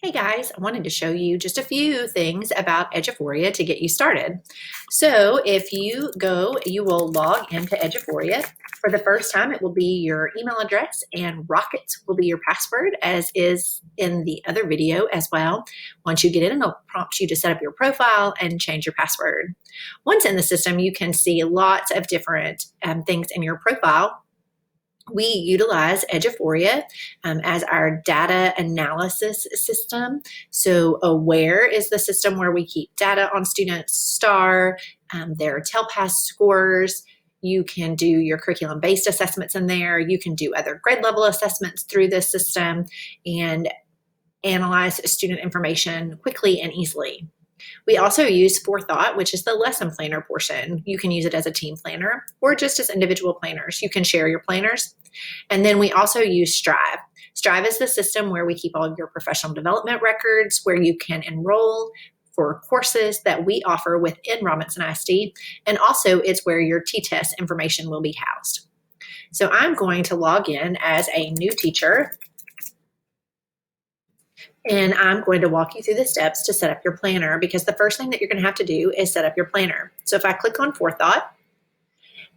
Hey guys, I wanted to show you just a few things about Eduphoria to get you started. So if you go, you will log into Eduphoria. For the first time, it will be your email address and Rockets will be your password, as is in the other video as well. Once you get in, it'll prompt you to set up your profile and change your password. Once in the system, you can see lots of different things in your profile. We utilize Eduphoria as our data analysis system. So Aware is the system where we keep data on students, STAR, their TELPAS scores. You can do your curriculum-based assessments in there. You can do other grade level assessments through this system and analyze student information quickly and easily. We also use Forethought, which is the lesson planner portion. You can use it as a team planner or just as individual planners. You can share your planners. And then we also use Strive. Strive is the system where we keep all of your professional development records, where you can enroll for courses that we offer within Robinson ISD. And also it's where your T-test information will be housed. So I'm going to log in as a new teacher. And I'm going to walk you through the steps to set up your planner, because the first thing that you're going to have to do is set up your planner. So if I click on Forethought,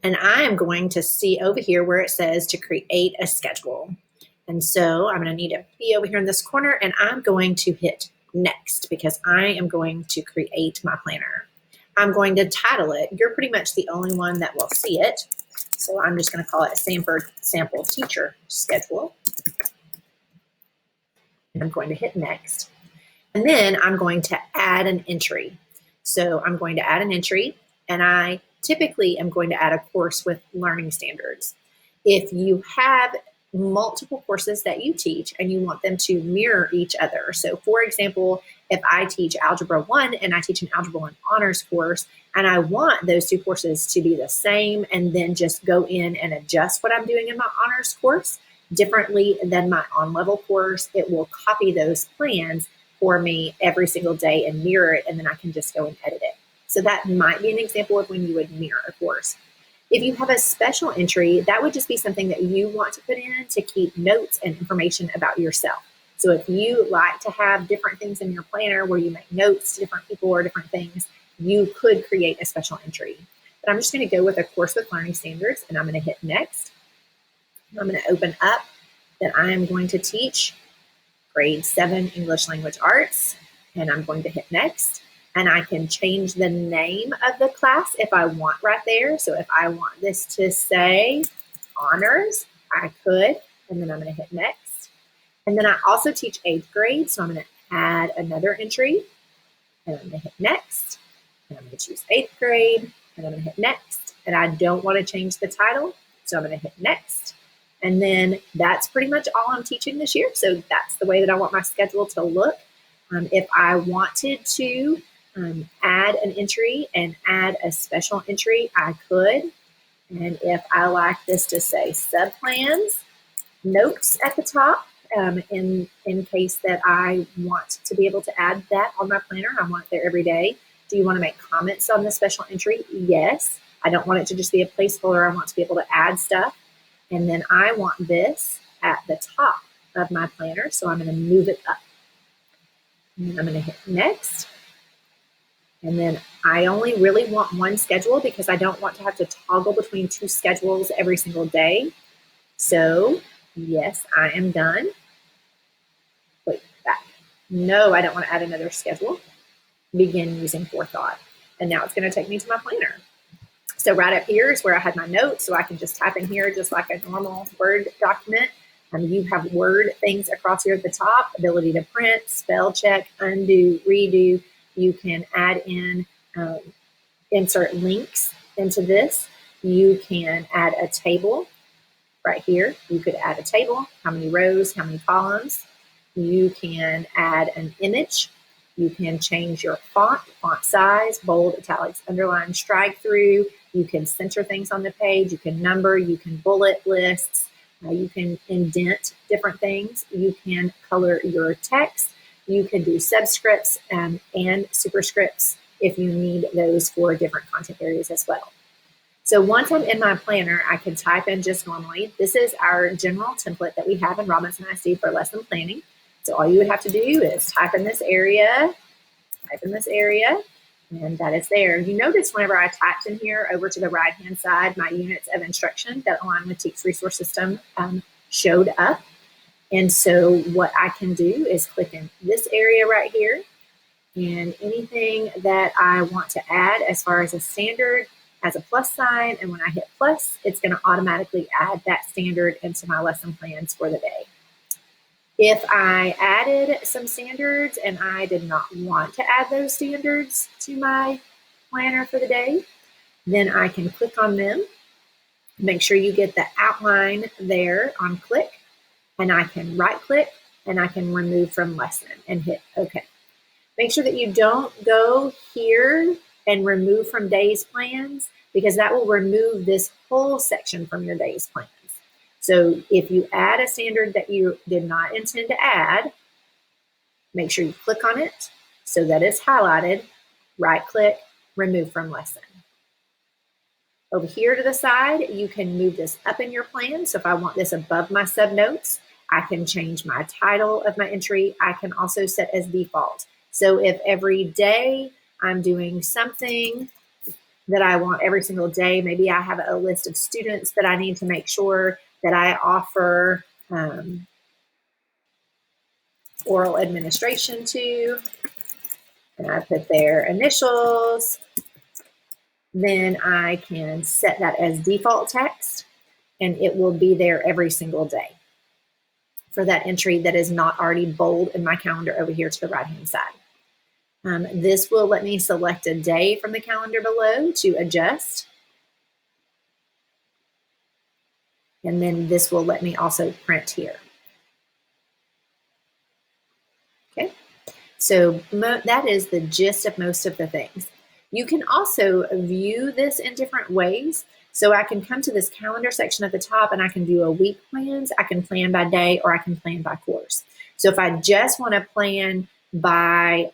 and I am going to see over here where it says to create a schedule. And so I'm going to need to be over here in this corner, and I'm going to hit next because I am going to create my planner. I'm going to title it. You're pretty much the only one that will see it. So I'm just going to call it Sample Teacher Schedule. I'm going to hit next. And then I'm going to add an entry. So I'm going to add an entry, and I typically am going to add a course with learning standards. If you have multiple courses that you teach and you want them to mirror each other. So for example, if I teach Algebra 1 and I teach an Algebra 1 honors course, and I want those two courses to be the same and then just go in and adjust what I'm doing in my honors course differently than my on-level course, it will copy those plans for me every single day and mirror it, and then I can just go and edit it. So that might be an example of when you would mirror a course. If you have a special entry, that would just be something that you want to put in to keep notes and information about yourself. So if you like to have different things in your planner where you make notes to different people or different things, you could create a special entry. But I'm just going to go with a course with learning standards, and I'm going to hit next. I'm going to open up that I am going to teach grade 7 English Language Arts, and I'm going to hit next. And I can change the name of the class if I want right there. So if I want this to say honors, I could, and then I'm going to hit next. And then I also teach 8th grade, so I'm going to add another entry, and I'm going to hit next. And I'm going to choose 8th grade, and I'm going to hit next. And I don't want to change the title, so I'm going to hit next. And then that's pretty much all I'm teaching this year. So that's the way that I want my schedule to look. If I wanted to add an entry and add a special entry, I could. And if I like this to say subplans, notes at the top, in case that I want to be able to add that on my planner, I want it there every day. Do you want to make comments on the special entry? Yes. I don't want it to just be a placeholder. I want to be able to add stuff. And then I want this at the top of my planner, so I'm going to move it up. And I'm going to hit next. And then I only really want one schedule because I don't want to have to toggle between two schedules every single day. So yes, I am done. Wait, back. No, I don't want to add another schedule. Begin using Forethought. And now it's going to take me to my planner. So right up here is where I had my notes, so I can just type in here just like a normal Word document. You have Word things across here at the top, ability to print, spell check, undo, redo. You can add in, insert links into this. You can add a table right here. You could add a table, how many rows, how many columns. You can add an image. You can change your font size, bold, italics, underline, strike through. You can center things on the page. You can number. You can bullet lists. You can indent different things. You can color your text. You can do subscripts and superscripts if you need those for different content areas as well. So once I'm in my planner, I can type in just normally. This is our general template that we have in Robinson ISD for lesson planning. So all you would have to do is type in this area, and that is there. You notice whenever I typed in here over to the right-hand side, my units of instruction that align with Teach Resource System showed up. And so what I can do is click in this area right here, and anything that I want to add as far as a standard has a plus sign, and when I hit plus, it's going to automatically add that standard into my lesson plans for the day. If I added some standards and I did not want to add those standards to my planner for the day, then I can click on them. Make sure you get the outline there on click, and I can right click and I can remove from lesson and hit OK. Make sure that you don't go here and remove from days plans, because that will remove this whole section from your days plans. So if you add a standard that you did not intend to add, make sure you click on it so that it's highlighted, right click, remove from lesson. Over here to the side, you can move this up in your plan. So if I want this above my subnotes, I can change my title of my entry. I can also set as default. So if every day I'm doing something that I want every single day, maybe I have a list of students that I need to make sure that I offer oral administration to, and I put their initials, then I can set that as default text, and it will be there every single day for that entry that is not already bold in my calendar over here to the right-hand side. This will let me select a day from the calendar below to adjust. And then this will let me also print here. Okay, so that is the gist of most of the things. You can also view this in different ways. So I can come to this calendar section at the top and I can do a week plans. I can plan by day or I can plan by course. So if I just want to plan by,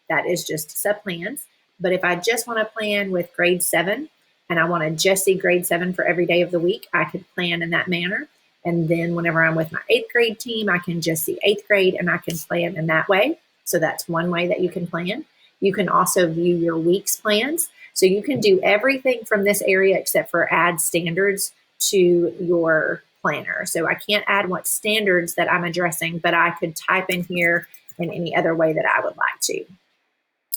that is just sub-plans. But if I just want to plan with grade 7 and I want to just see grade 7 for every day of the week, I could plan in that manner. And then whenever I'm with my 8th grade team, I can just see 8th grade and I can plan in that way. So that's one way that you can plan. You can also view your week's plans. So you can do everything from this area except for add standards to your planner. So I can't add what standards that I'm addressing, but I could type in here in any other way that I would like to.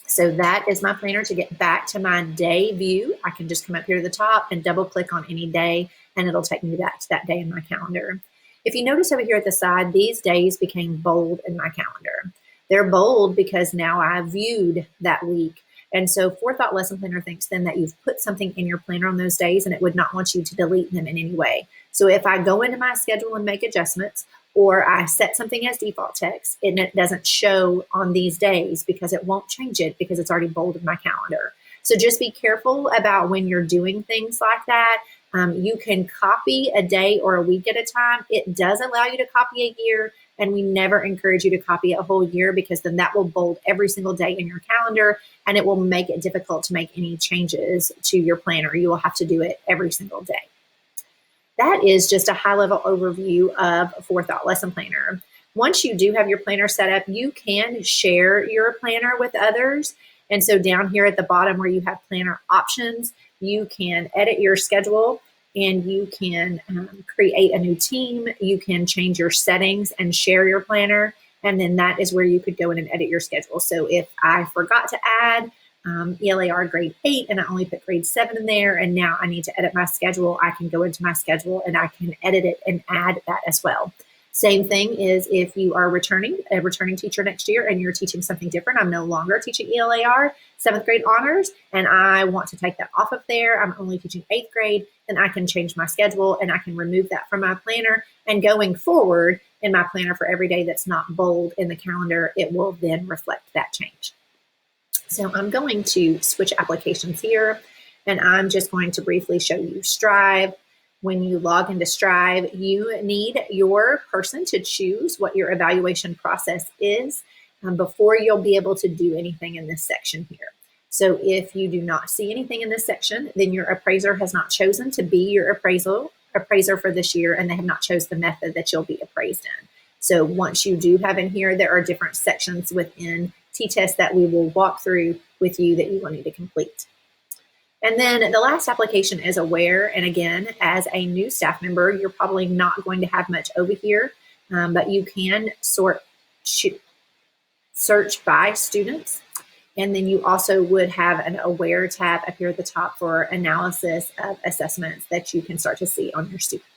So that is my planner. To get back to my day view, I can just come up here to the top and double click on any day, and it'll take me back to that day in my calendar. If you notice over here at the side, these days became bold in my calendar. They're bold because now I viewed that week. And so Forethought Lesson Planner thinks then that you've put something in your planner on those days and it would not want you to delete them in any way. So if I go into my schedule and make adjustments, or I set something as default text and it doesn't show on these days because it won't change it because it's already bold in my calendar. So just be careful about when you're doing things like that. You can copy a day or a week at a time. It does allow you to copy a year, and we never encourage you to copy a whole year because then that will bold every single day in your calendar and it will make it difficult to make any changes to your planner. You will have to do it every single day. That is just a high-level overview of Forethought Lesson Planner. Once you do have your planner set up, you can share your planner with others. And so down here at the bottom where you have planner options, you can edit your schedule and you can create a new team. You can change your settings and share your planner. And then that is where you could go in and edit your schedule. So if I forgot to add ELAR grade 8 and I only put grade 7 in there, and now I need to edit my schedule, I can go into my schedule and I can edit it and add that as well. Same thing is if you are a returning teacher next year and you're teaching something different. I'm no longer teaching ELAR 7th grade honors and I want to take that off of there. I'm only teaching 8th grade. Then I can change my schedule and I can remove that from my planner. And going forward in my planner for every day that's not bold in the calendar, it will then reflect that change. So I'm going to switch applications here, and I'm just going to briefly show you Strive. When you log into Strive, you need your person to choose what your evaluation process is before you'll be able to do anything in this section here. So if you do not see anything in this section, then your appraiser has not chosen to be your appraiser for this year, and they have not chosen the method that you'll be appraised in. So once you do have in here, there are different sections within T-Test that we will walk through with you that you will need to complete. And then the last application is Aware. And again, as a new staff member, you're probably not going to have much over here, but you can search by students. And then you also would have an Aware tab up here at the top for analysis of assessments that you can start to see on your students.